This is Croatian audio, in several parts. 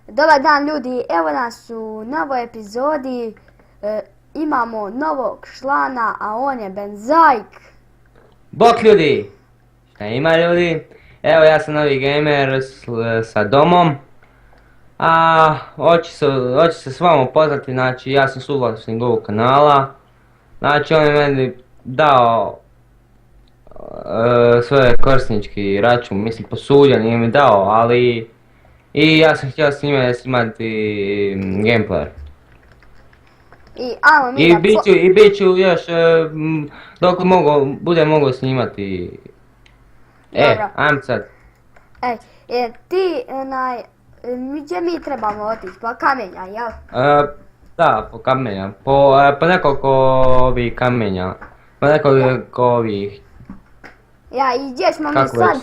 Dobar dan ljudi, evo nas u novoj epizodi, imamo novog člana, a on je Benzajk. Bok ljudi! Šta ima ljudi? Evo ja sam novi gamer sa domom. Hoću se s vama upoznati, znači ja sam suvlasnik ovog kanala. Znači on je meni dao svoj korisnički račun, mislim posudio, nije mi dao, ali i ja sam htio s njime snimati gameplay. I bit ću još dok budem mogao snimati. Ajmo sad. Gdje mi trebamo otići? Po kamenja, jel? Da, po kamenja. Po nekoliko ovih kamenja. Po nekoliko ovih... Ja, i gdje smo mi sad?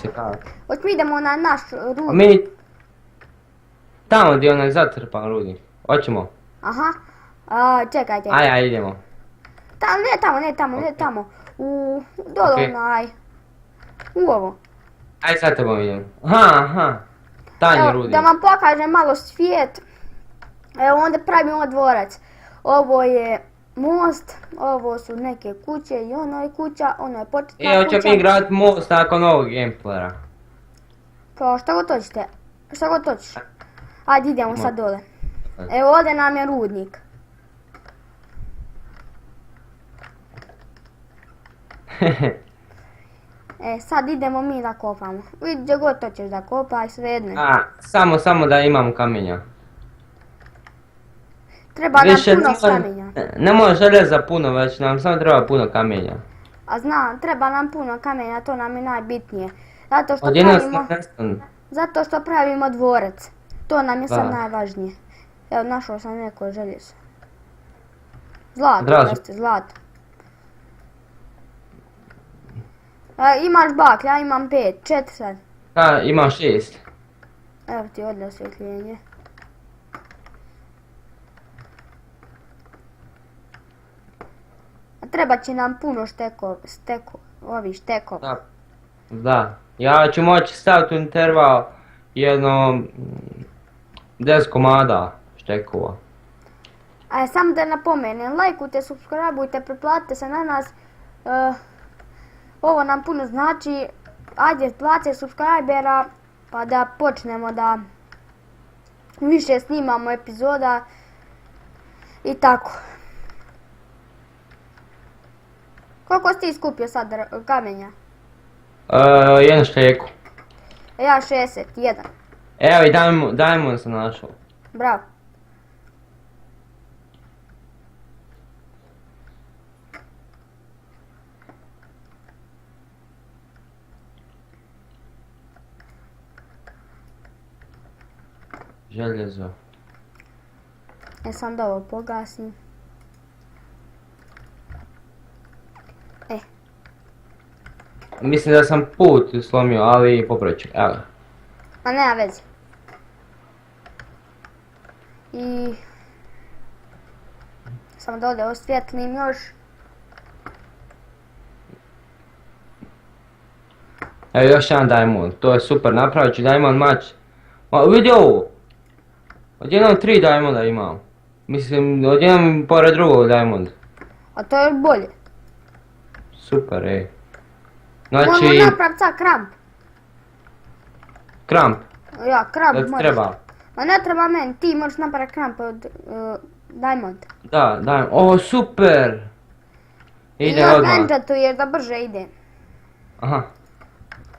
Hoć mi idemo na naš rudnik. Mi... Tamo gdje onaj zatrpan rudnik. Hoćemo. Aha. Čekajte. Aj, idemo. Ne tamo. Dole onaj. U ovo. Aj sad tebom idemo. Aha. Tanji rudnik. Da vam pokažem malo svijet. Evo onda pravimo dvorac. Ovo je most, ovo su neke kuće i ono je kuća, ono je početna kuća. Evo ćemo mi graditi most nakon ovog gameplaya. Pa šta god hoćeš. Ajde idemo sad dole. Evo ovdje nam je rudnik. Sad idemo mi da kopamo. Vidi gdje god hoćeš da kopaj, svejedno. Samo da imamo kamenja. Treba nam puno kamenja. Ne može željeza puno, već nam samo treba puno kamenja. A znam, treba nam puno kamenja, to nam je najbitnije. Zato što pravimo dvorac. To nam je sad najvažnije. Evo, našao sam neko željezo. Zlato. Imaš baklja, ja imam 5, 4 sad. Imam 6. Evo ti ovdje osvjetljenje. Treba će nam puno štekova. Da. Ja ću moći staviti u interval jedno 10 komada štekova. Samo da napomenem, lajkujte, subscribeujte, pretplatite se na nas. Ovo nam puno znači. Ajde, 20 subscribera pa da počnemo da više snimamo epizoda i tako. Koliko si ti skupio sad kamenja? Jednu šteku. Ja 61. Evo i diamond sam našao. Bravo. Željezo. Sam da ovo pogasim. Mislim da sam put slomio, ali popravit ću, evo. Ma nema veze. I... Samo da ovdje osvjetlim još. Evo još jedan diamond, to je super, napravit ću diamond mač. Vidi ovo! Odjednom 3 diamonda imam. Mislim, odjednom pored drugog diamond. A to je bolje. Super, Moramo napraviti sad kramp. Kramp? Ja, kramp možeš. Treba? Ma ne treba meni, ti možeš napraviti kramp od diamond. Da, super! Ide odmah. I enchantuješ da brže ide. Aha.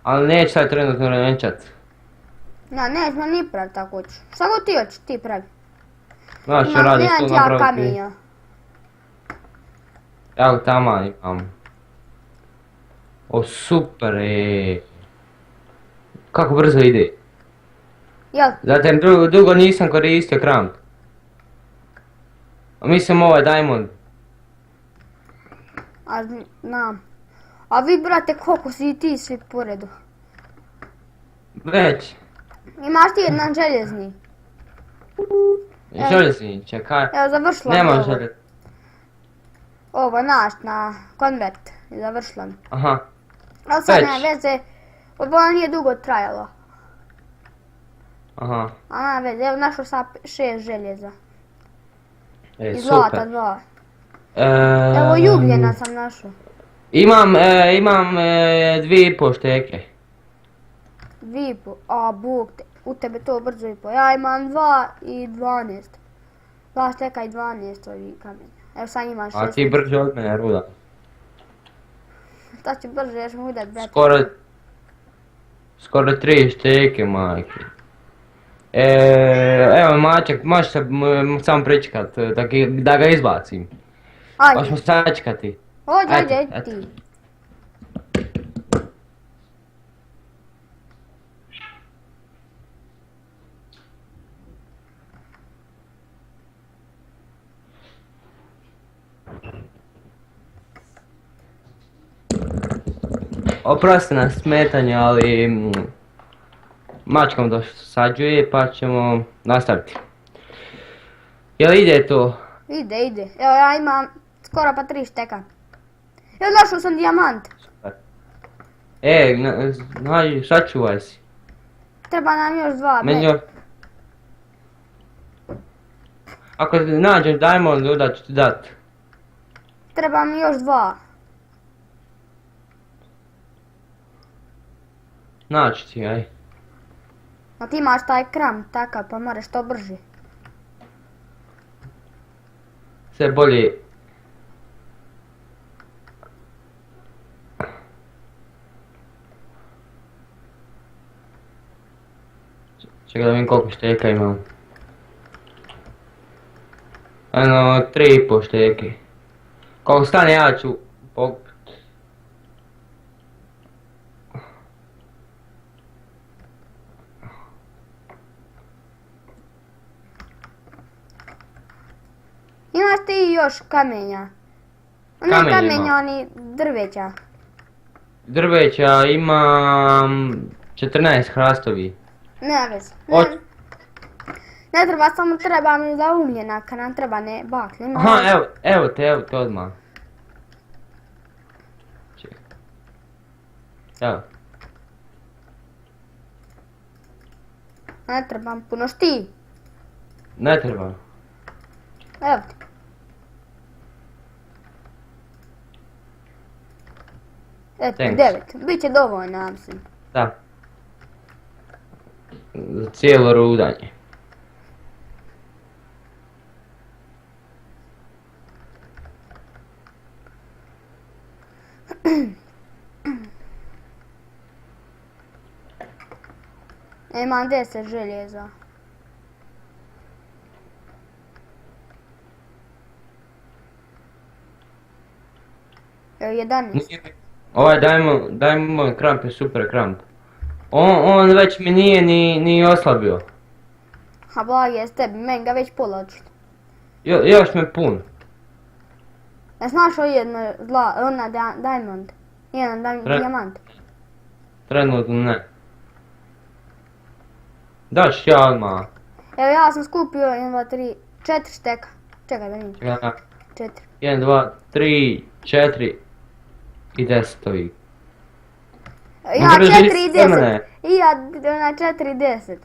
Ali neću sad trenutno enchant. Ja, nećemo ni praviti tako hoću. Šta god ti hoćeš, ti pravi. Znači radi što napraviti. Imam kamenja. Evo tamo imam. Super Kako brzo ide. Jel? Zatim dugo nisam koristio kramp. Mislim ovaj diamond. Znam. A vi brate koliko si i ti svi poredu? Već. Imaš ti jedan željezni? Željezni, čekaj. Evo završila. Nema željezni. Ovo naš na konvert. Završila mi. Aha. Ali sad nema veze. Ovo nije dugo trajalo. Aha. A vezi, evo našao sam 6 željeza. E, I zlata super. 2. Evo i ugljena sam našao. Imam 2,5 šteke. 2,5, a bog te, u tebe to brzo i po. Ja imam 2 i 12. 2 šteka i 12 ovih kamenja. Evo sad imam 16. A ti brže od mene, Ruda. Šta će brže, još mu udat, brate. Skoro 3 šteke, majke. Evo Maček, možeš se samo pričekat, da ga izbacim. Ajde, Možemo sačekati. ajde Eto. ti. Oprosti na smetanje, ali Mačkom dosađuje pa ćemo nastaviti. Jel ide to? Ide. Evo ja imam skoro pa 3 šteka. Evo našao sam dijamant. Super. Nađi, sačuvaj si. Treba nam još 2. Meni još... Ako nađeš diamond, onda ću ti dat. Treba mi još 2. Naći ti, aj. A ti imaš taj kram takav pa moraš to brže. Sve bolje. Čekaj da vidim koliko šteka imam. Eno, 3,5 šteke. Koliko stane ja ću pokupit. Imaš ti još kamenja? Ne Kamenja kamenja, imam. oni drveća. Drveća imam 14 hrastovi. Ne vez. Od- Ne treba, samo treba mi za ugljena, kad nam treba ne baklje. Aha, evo te odmah. Čekaj. Evo. Ne trebam puno šti. Ne treba. Evo ti. Eto, Thanks. 9. Biće dovoljno, ja mislim. Da. Za cijelo rudanje. Imam 10 željeza. Evo 11. Ovaj Diamond Kramp je super kramp. On već mi nije ni oslabio. A blagi je s tebi, meni ga već pola očito. Još me pun. Ja znaš o jedno diamond. Jedan dijamant. Trenutno ne. Daš ja odmah. Evo ja sam skupio 1, 2, 3, 4 šteka. Čekaj da vidim. 4. 1, 2, 3, 4 i 10 ovih. Ja Možeš 4 i reći 10. mene? I ja na 4 i 10.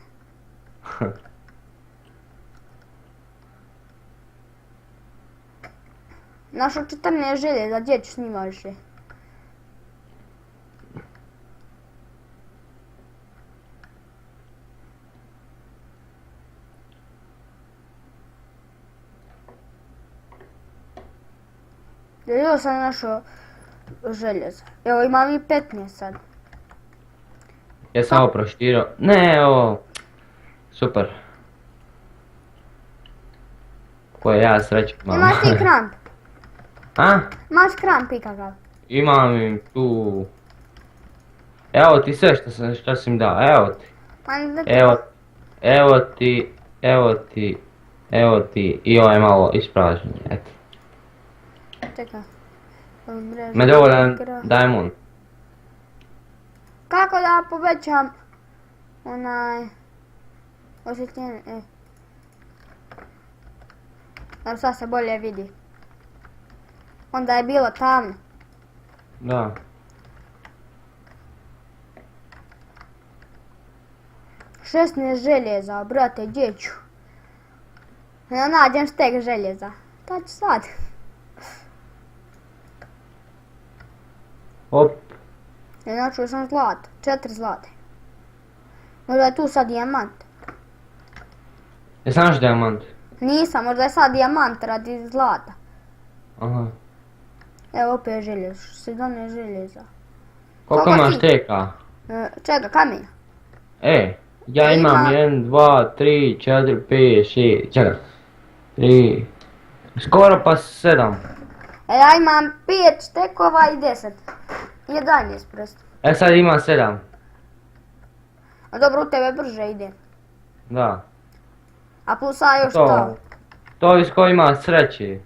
Našo 14 željeza, gdje ću s njima više? Još sam našao željeza. Evo imam i 15 sad. Ja sam ovo proširao. Ne, ovo. Super. Koje ja sreću imam. Imaš ti kramp? A? Imaš kramp ikakav? Imam im tu. Evo ti sve što si im dao, evo ti. Evo ti i ovaj malo ispražnjen, eto. Čekaj. Me dovoljan diamond. Kako da povećam onaj osvjetljenje? Evo sad se bolje vidi. Onda je bilo tamno. Da. 16 željeza, brate, gdje ću? Ja nađem štek željeza. Šta ću sad? Op. Ja načuo sam zlato, 4 zlate. Možda je tu sad dijamant. Jesam naš dijamant? Nisam, možda je sad dijamant radi zlata. Aha. Evo opet željez, 17 željeza. Koliko Koliko imaš ti? teka? Čega, kamenja? Ja imam 1, 2, 3, 4, 5, 6, čekaj. 3, skoro pa 7. Ja imam 5 štekova i 10. 11 prosto. Sad imam 7. A dobro, u tebe brže ide. Da. A plus A još to. To iz ko ima sreće.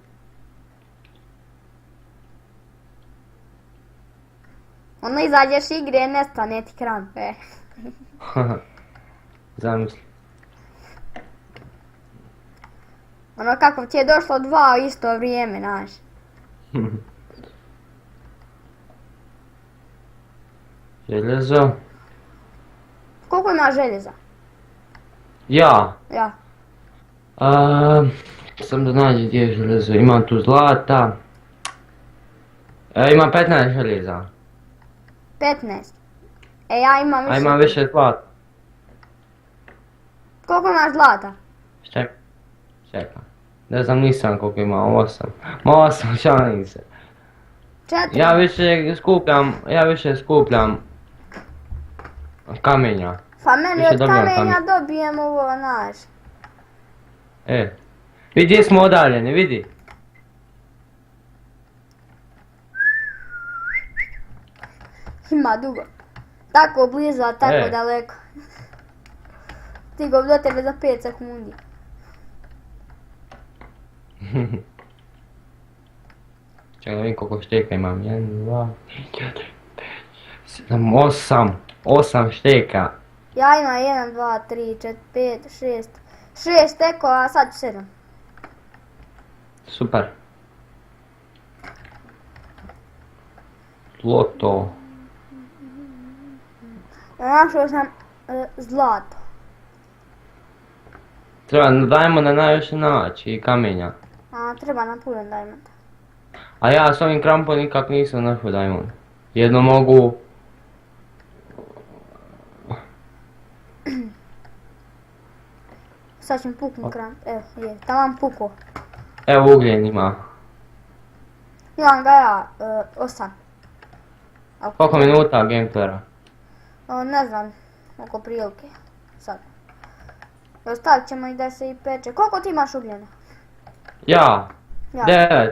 Onda izađeš igre, nestane ti krampe. Zamisli. Ono kako ti je došlo 2 u isto vrijeme, znaš. Željezo. Koliko ima željeza? Ja. Ja. Sam da nađe gdje je željezo. Imam tu zlata. Imam 15 željeza. 15. Ja imam više. A imam više zlata. Koliko imaš zlata? Čekaj. Ne znam, nisam koliko imam, 8. Ma 8, šalim se. 4. Ja više skupljam kamenja. Pa meni Više od dobijam kamenja kamen. dobijem ovo, znaš. Vidi gdje smo odaljeni, vidi. Ima dugo. Tako blizu, a tako daleko. Stigao bi do tebe za 5 sekundi. Čekaj da vidim koliko šteka imam. 1, 2, 3, 4, 5, 7, 8 šteka. Ja imam 1, 2, 3, 4, 5, 6 štekova, a sad 7. Super. Zlato. Našao sam zlato. Treba diamonda najviše naći i kamenja. A treba nam puno diamanda. A ja s ovim krampom nikak nisam našao diamond. Jedno mogu... Sad ćem puknut kramp, evo je, tamam puko. Evo ugljen ima. Imam ga ja, 8. Koliko minuta gameplayera? Ne znam, oko prilike, sad. Evo stavit ćemo i da se i peče. Koliko ti imaš ugljena? Ja. Ja. 9.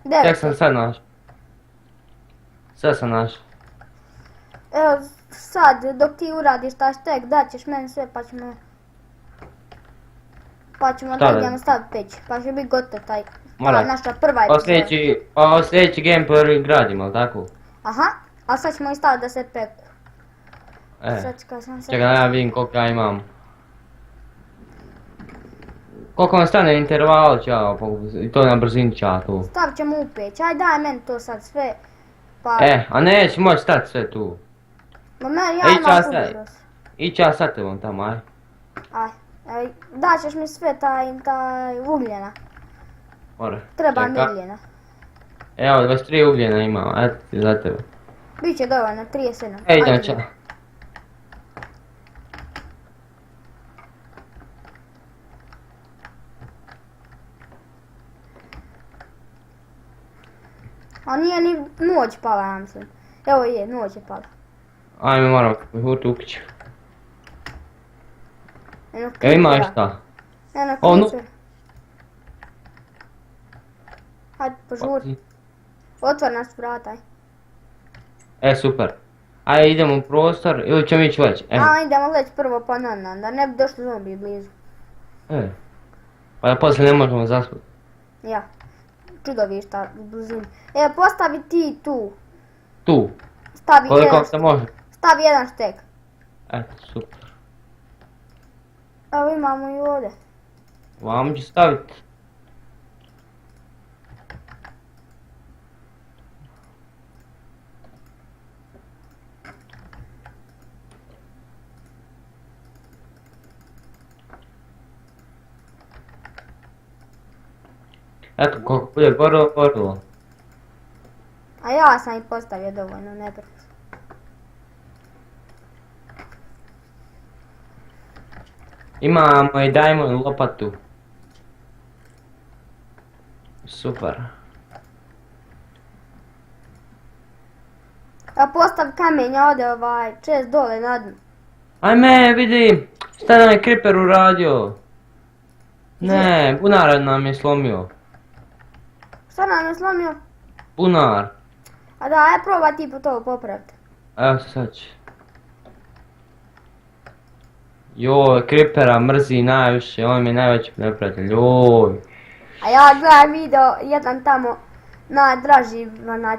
9. Tek sam sad naš. Sad sam naš. Evo sad, dok ti uradiš taj štek, daćeš meni sve pa ćemo... Pa ćemo da idemo staviti peć, pa će biti gotov taj... Mora. Naša prva epizoda. Sljedeći gameplay gradimo, ali tako? Aha, a sad ćemo i staviti da se peku. Čekaj da ja vidim koliko ja imam. Koliko vam stane interval ćao, i to na brzini ćao tu. Stavit ćemo u peć, aj daj meni to sad sve. Pa... A neće moći stati sve tu. Ma meni ja imam kuburos. Ići ja sad tebom tamo, aj. Aj, daćeš mi sve taj ugljena. Mora. Treba mi ugljena. Evo, 23 ugljena imam, eto ti za tebe. Biće dovoljno, 37. Idem čao. A nije ni noć pala, ja mislim. Evo je, noć je pala. Ajme, moram huti u kuću. Evo ima šta? Eno kricer. Hajde, požuri. Otvor nas vrata. Super. Ajde idemo u prostor ili ćemo ići već? Idemo već prvo po nan, da ne bi došli zombi blizu. Pa da poslije ne možemo zasputi. Ja. Čudovišta u blizini. Postavi ti tu. Tu? Stavi koliko se može? Stavi jedan štek. Eto, super. Evo imamo i ovdje. Vam ću staviti. Eto, koliko bude gorilo. A ja sam ih postavio dovoljno, ne brini. Imamo i diamond lopatu. Super. A postav kamenja ovdje čest dole na dnu. Ajme, vidi, šta nam je Creeper uradio? Ne, bunar nam je slomio. Šta nam je slomio? Bunar. A da, aj probaj ti to popraviti. Evo sad ću. Joj, Creepera mrzi najviše, on mi je najveći neprijatelj, joj. A ja gledam video, jedan tamo, najdraži,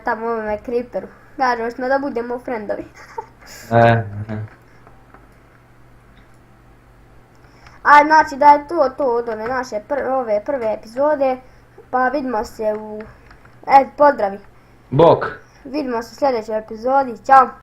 tamo ovome Creeperu. Kažemo smo da budemo friendovi. A znači da je to od one naše ove prve epizode, pa vidimo se u, pozdravi. Bok. Vidimo se u sljedećoj epizodi, ćao.